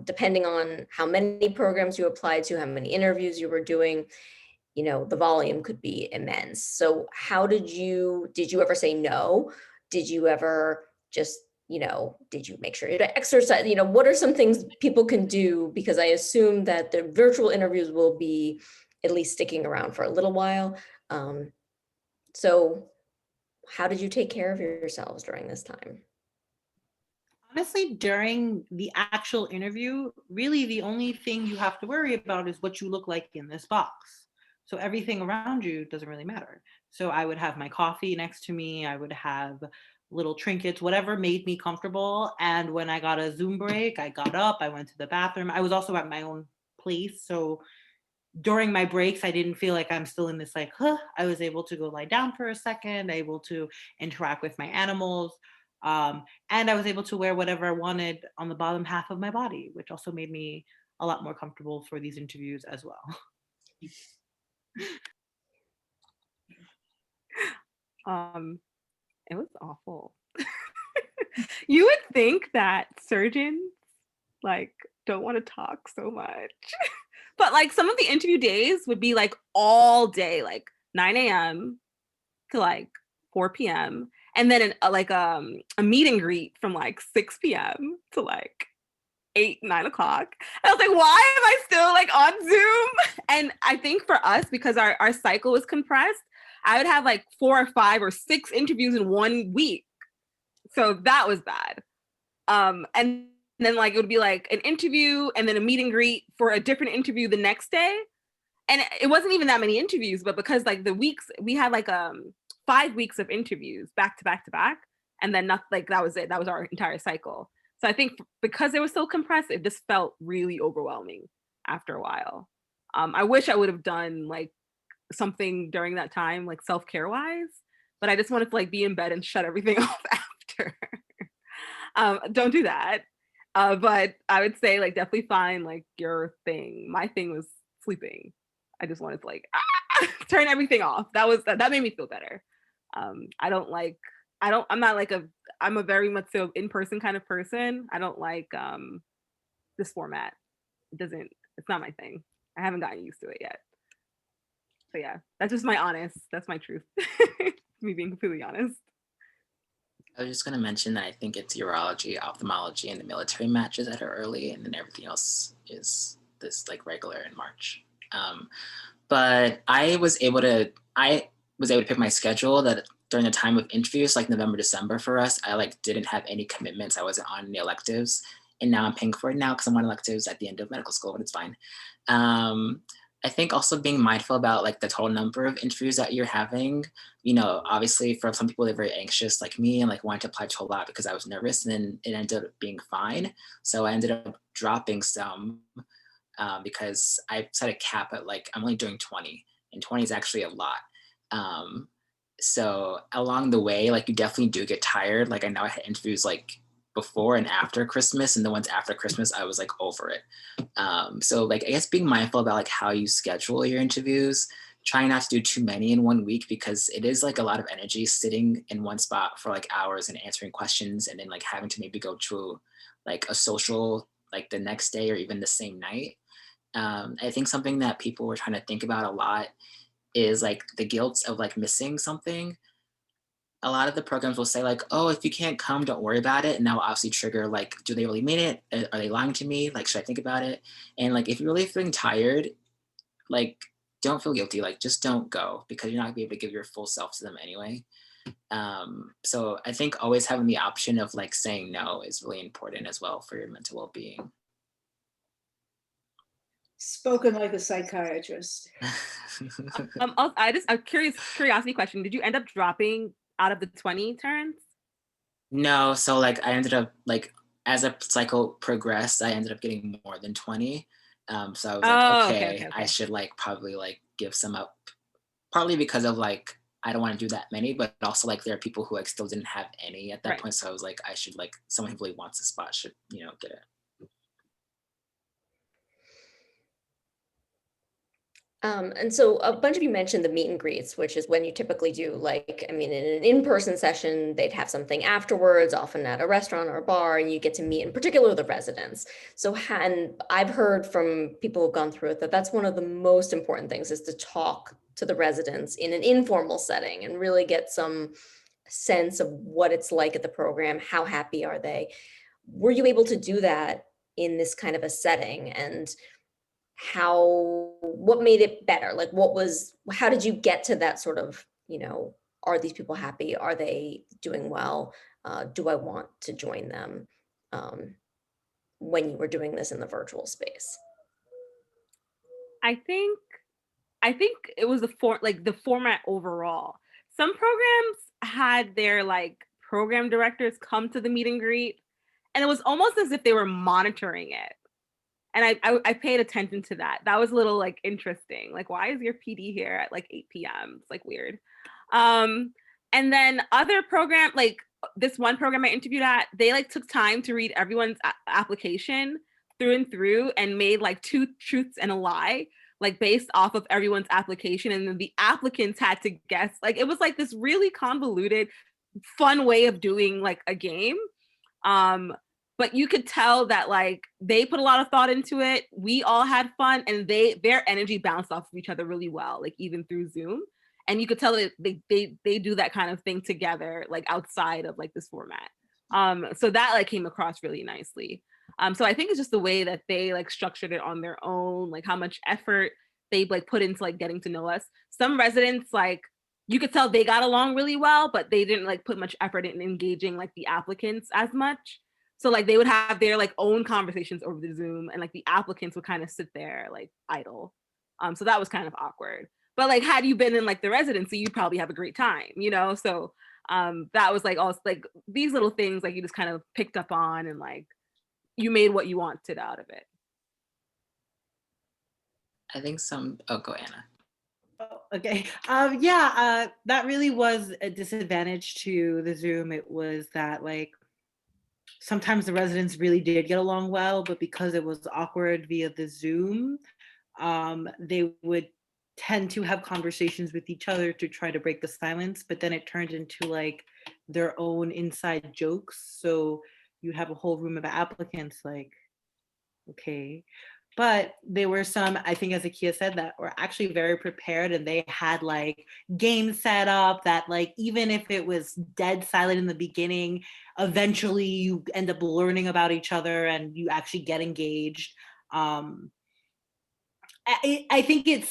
depending on how many programs you applied to, how many interviews you were doing, the volume could be immense. So how did you ever say no? Did you ever just, did you make sure you exercise? What are some things people can do? Because I assume that the virtual interviews will be at least sticking around for a little while. So how did you take care of yourselves during this time? Honestly, during the actual interview, really the only thing you have to worry about is what you look like in this box. So everything around you doesn't really matter. So I would have my coffee next to me. I would have little trinkets, whatever made me comfortable. And when I got a Zoom break, I got up, I went to the bathroom. I was also at my own place. So during my breaks, I didn't feel like I'm still in this like, I was able to go lie down for a second, able to interact with my animals. And I was able to wear whatever I wanted on the bottom half of my body, which also made me a lot more comfortable for these interviews as well. It was awful. You would think that surgeons like don't want to talk so much. But like some of the interview days would be like all day, like 9 a.m. to like 4 p.m. And then a meet and greet from like 6 p.m. to like 9 o'clock. I was like, why am I still like on Zoom? And I think for us, because our cycle was compressed, I would have like 4 or 5 or 6 interviews in 1 week. So that was bad. And then like it would be like an interview and then a meet and greet for a different interview the next day. And it wasn't even that many interviews, but because like the weeks we had like 5 weeks of interviews back to back to back, and then not like that was it. That was our entire cycle. So I think because it was so compressed, it just felt really overwhelming after a while. I wish I would have done like something during that time, like self-care wise, but I just wanted to like be in bed and shut everything off after. Don't do that. But I would say like definitely find like your thing. My thing was sleeping. I just wanted to like turn everything off. That made me feel better. I'm a very much so in-person kind of person. I don't like this format. It's not my thing. I haven't gotten used to it yet. So yeah, that's my truth. Me being completely honest. I was just going to mention that I think it's urology, ophthalmology, and the military matches that are early, and then everything else is this like regular in March. But I was able to pick my schedule that during the time of interviews, like November, December for us, I like didn't have any commitments. I wasn't on any electives, and now I'm paying for it now because I'm on electives at the end of medical school, but it's fine. I think also being mindful about like the total number of interviews that you're having. You know, obviously for some people they're very anxious like me and like wanted to apply to a lot because I was nervous, and then it ended up being fine. So I ended up dropping some because I set a cap at like, I'm only doing 20, and 20 is actually a lot. So along the way, like you definitely do get tired. Like I know I had interviews like before and after Christmas, and the ones after Christmas, I was like over it. So like, I guess being mindful about like how you schedule your interviews, trying not to do too many in 1 week, because it is like a lot of energy sitting in one spot for like hours and answering questions, and then like having to maybe go to like a social like the next day or even the same night. I think something that people were trying to think about a lot is like the guilt of like missing something. A lot of the programs will say like, oh, if you can't come, don't worry about it. And that will obviously trigger like, do they really mean it? Are they lying to me? Like, should I think about it? And like, if you're really feeling tired, like, don't feel guilty. Like, just don't go, because you're not gonna be able to give your full self to them anyway. So I think always having the option of like saying no is really important as well for your mental well-being. Spoken like a psychiatrist. A curiosity question. Did you end up dropping out of the 20 turns? No, so like I ended up like, as a cycle progressed, I ended up getting more than 20. So I was like, okay, I should like probably like give some up, partly because of like, I don't want to do that many, but also like there are people who like still didn't have any at that point. So I was like, I should like, someone who really wants a spot should, you know, get it. And so a bunch of you mentioned the meet and greets, which is when you typically do like, I mean, in an in-person session, they'd have something afterwards, often at a restaurant or a bar, and you get to meet in particular the residents. So, and I've heard from people who've gone through it that that's one of the most important things, is to talk to the residents in an informal setting and really get some sense of what it's like at the program. How happy are they? Were you able to do that in this kind of a setting? And what made it better? Like how did you get to that sort of, you know, are these people happy? Are they doing well? Do I want to join them? When you were doing this in the virtual space? I think it was the format overall. Some programs had their like program directors come to the meet and greet, and it was almost as if they were monitoring it. And I paid attention to that. That was a little like interesting. Like, why is your PD here at like 8 p.m.? It's like weird. And then other program, like this one program I interviewed at, they like took time to read everyone's application through and through and made like 2 truths and a lie, like based off of everyone's application. And then the applicants had to guess. Like it was like this really convoluted, fun way of doing like a game. But you could tell that like they put a lot of thought into it. We all had fun, and their energy bounced off of each other really well, like even through Zoom. And you could tell that they do that kind of thing together, like outside of like this format. So that like came across really nicely. So I think it's just the way that they like structured it on their own, like how much effort they like put into like getting to know us. Some residents, like you could tell they got along really well, but they didn't like put much effort in engaging like the applicants as much. So like they would have their like own conversations over the Zoom, and like the applicants would kind of sit there like idle. So that was kind of awkward. But like, had you been in like the residency, you'd probably have a great time, you know? So that was like also like these little things like you just kind of picked up on and like you made what you wanted out of it. I think go Anna. Oh, okay. That really was a disadvantage to the Zoom. It was that like sometimes the residents really did get along well, but because it was awkward via the Zoom, they would tend to have conversations with each other to try to break the silence, but then it turned into like their own inside jokes. So you have a whole room of applicants like, okay. But there were some, I think as Akia said, that were actually very prepared and they had like games set up that like, even if it was dead silent in the beginning, eventually you end up learning about each other and you actually get engaged. I think it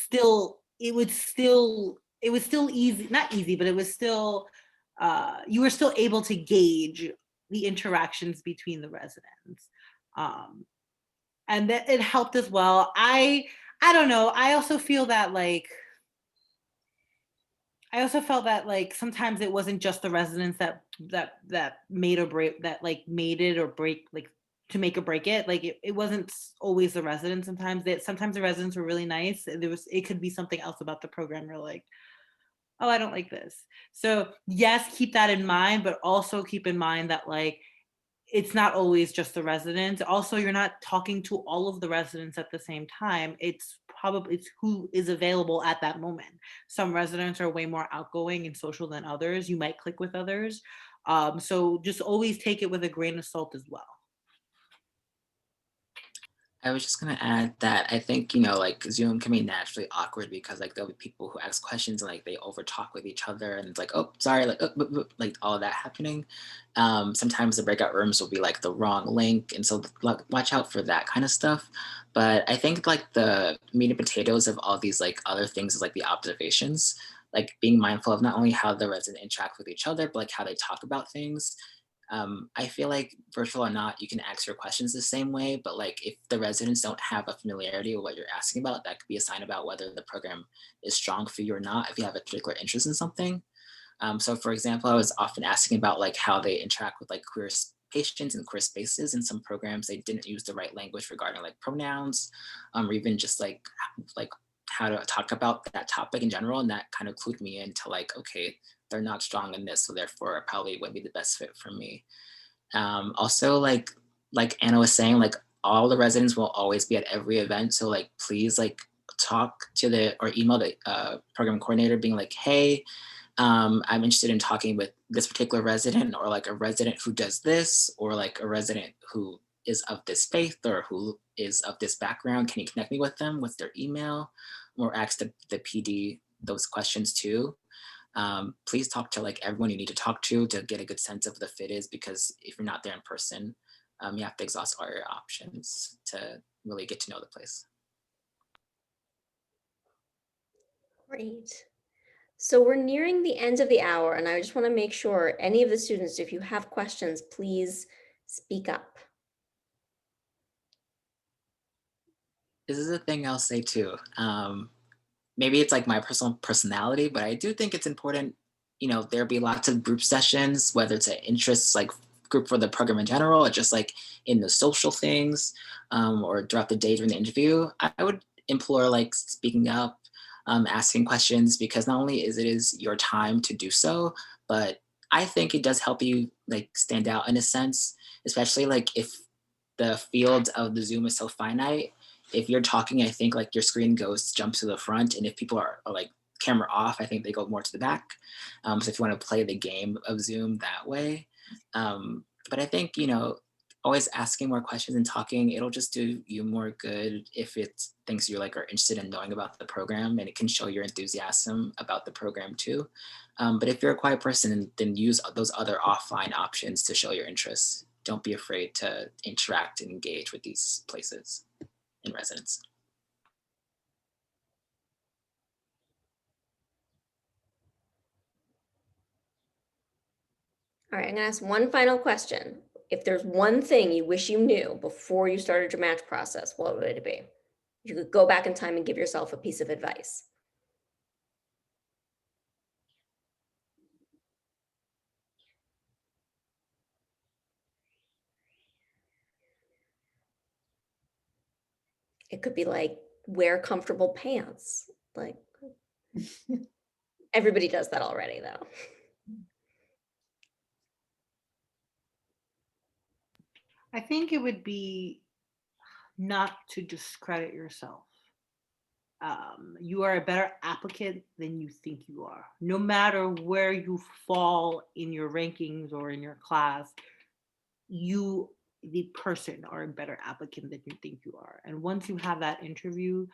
was still easy, not easy, but it was still, you were still able to gauge the interactions between the residents. And that it helped as well. I don't know. I also feel that like, I also felt that like sometimes it wasn't just the residents that made or break, that like made it or break, like to make or break it. Like it wasn't always the residents. Sometimes the residents were really nice. It could be something else about the program. You're like, oh, I don't like this. So yes, keep that in mind, but also keep in mind that like it's not always just the residents. Also, you're not talking to all of the residents at the same time. It's who is available at that moment. Some residents are way more outgoing and social than others. You might click with others. So just always take it with a grain of salt as well. I was just gonna add that I think, you know, like Zoom can be naturally awkward because like there'll be people who ask questions and like they over talk with each other and it's like, oh, sorry, like all of that happening. Sometimes the breakout rooms will be like the wrong link. And so like, watch out for that kind of stuff. But I think like the meat and potatoes of all these like other things is like the observations, like being mindful of not only how the residents interact with each other, but like how they talk about things. I feel like virtual or not, you can ask your questions the same way, but like if the residents don't have a familiarity with what you're asking about, that could be a sign about whether the program is strong for you or not, if you have a particular interest in something. So for example, I was often asking about like how they interact with like queer patients in queer spaces. In some programs, they didn't use the right language regarding like pronouns, or even just like how to talk about that topic in general. And that kind of clued me into like, okay, they're not strong in this, so therefore it probably wouldn't be the best fit for me. Also, like Anna was saying, like all the residents will always be at every event, so like please like talk to the or email the program coordinator, being like, hey, I'm interested in talking with this particular resident, or like a resident who does this, or like a resident who is of this faith or who is of this background. Can you connect me with them with their email, or ask the PD those questions too. Please talk to like everyone you need to talk to get a good sense of what the fit is, because if you're not there in person, you have to exhaust all your options to really get to know the place. Great. So we're nearing the end of the hour, and I just want to make sure any of the students, if you have questions, please speak up. This is a thing I'll say too. Maybe it's like my personal personality, but I do think it's important, you know, there'll be lots of group sessions, whether it's an interest like group for the program in general, or just like in the social things, or throughout the day during the interview. I would implore like speaking up, asking questions, because not only is your time to do so, but I think it does help you like stand out in a sense, especially like if the field of the Zoom is so finite. If you're talking, I think like your screen jumps to the front, and if people are like camera off, I think they go more to the back. So if you want to play the game of Zoom that way, but I think, you know, always asking more questions and talking, it'll just do you more good if it's things you like are interested in knowing about the program, and it can show your enthusiasm about the program too. But if you're a quiet person, then use those other offline options to show your interests. Don't be afraid to interact and engage with these places in residence. All right, I'm gonna ask one final question. If there's one thing you wish you knew before you started your match process, what would it be? You could go back in time and give yourself a piece of advice. It could be like, wear comfortable pants. Like, everybody does that already though. I think it would be not to discredit yourself. You are a better applicant than you think you are. No matter where you fall in your rankings or in your class, you, the person, are a better applicant than you think you are. And once you have that interview,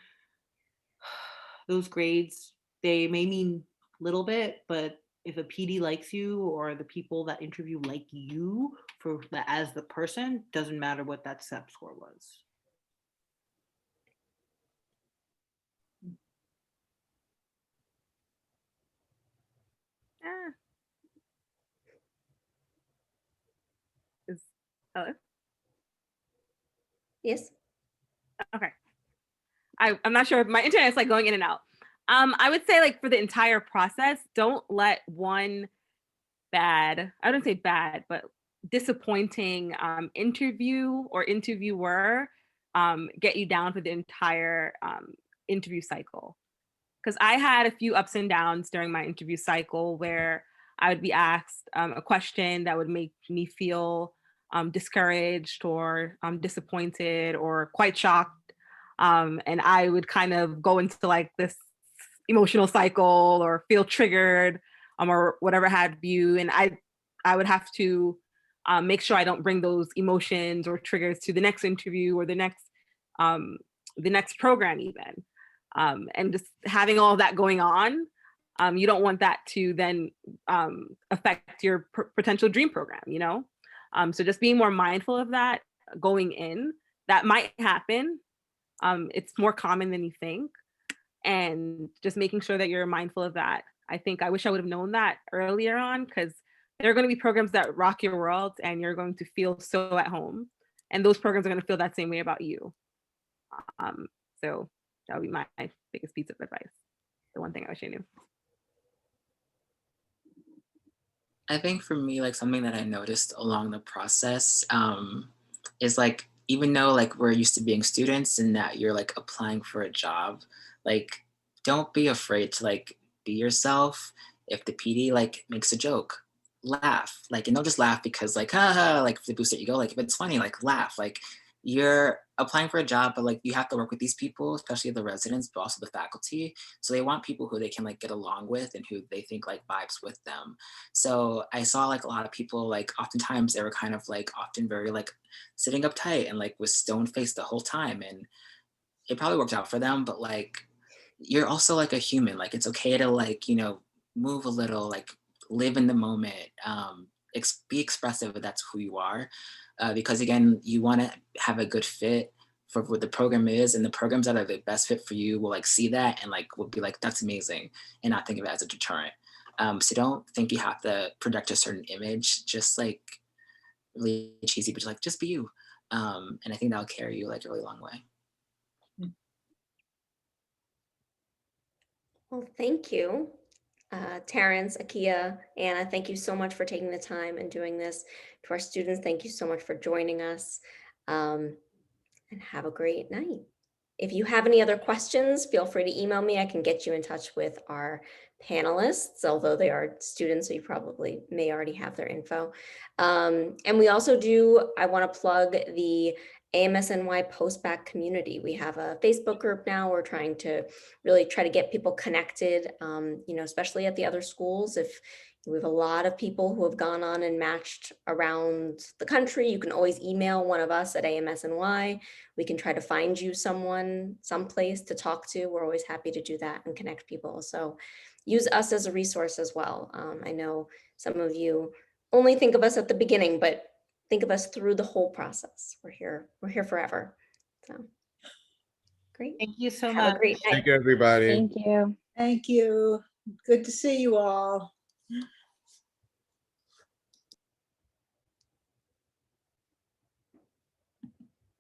those grades, they may mean little bit, but if a PD likes you or the people that interview like you for the, as the person, doesn't matter what that SEP score was. Ah. Hello? Yes. Okay. I'm not sure if my internet's like going in and out. I would say like for the entire process, don't let one bad, I wouldn't say bad, but disappointing interview or interviewer get you down for the entire interview cycle. Because I had a few ups and downs during my interview cycle where I would be asked a question that would make me feel discouraged or disappointed or quite shocked. And I would kind of go into like this emotional cycle or feel triggered or whatever have you. And I would have to make sure I don't bring those emotions or triggers to the next interview or the next program even. And just having all that going on, you don't want that to then affect your potential dream program, you know? So just being more mindful of that going in, that might happen. It's more common than you think. And just making sure that you're mindful of that. I think I wish I would have known that earlier on, because there are going to be programs that rock your world and you're going to feel so at home. And those programs are going to feel that same way about you. So that would be my biggest piece of advice. The one thing I wish I knew. I think for me, like something that I noticed along the process is like, even though like we're used to being students and that you're like applying for a job, like don't be afraid to like be yourself. If the PD like makes a joke, laugh. Like, and don't just laugh because like, haha, like to boost your ego. Like if it's funny, like laugh. Like you're applying for a job, but like you have to work with these people, especially the residents, but also the faculty. So they want people who they can like get along with and who they think like vibes with them. So I saw like a lot of people, like oftentimes they were kind of like often very like sitting uptight and like was stone faced the whole time. And it probably worked out for them, but like you're also like a human. Like it's okay to like, you know, move a little, like live in the moment, be expressive, but that's who you are. Because again, you want to have a good fit for what the program is, and the programs that are the best fit for you will like see that and like will be like, that's amazing, and not think of it as a deterrent. So don't think you have to project a certain image, just like really cheesy, but just be you. And I think that'll carry you like a really long way. Well, thank you. Terrence, Akia, Anna, thank you so much for taking the time and doing this. To our students, thank you so much for joining us, and have a great night. If you have any other questions, feel free to email me. I can get you in touch with our panelists, although they are students, so you probably may already have their info. And we also do, I want to plug the AMSNY post-bac community. We have a Facebook group now. We're trying to really try to get people connected, you know, especially at the other schools. If we have a lot of people who have gone on and matched around the country, you can always email one of us at AMSNY. We can try to find you someplace to talk to. We're always happy to do that and connect people. So use us as a resource as well. I know some of you only think of us at the beginning, but think of us through the whole process. We're here forever. So great. Thank you so Have much. a great night. Thank you, everybody. Thank you. Thank you. Good to see you all.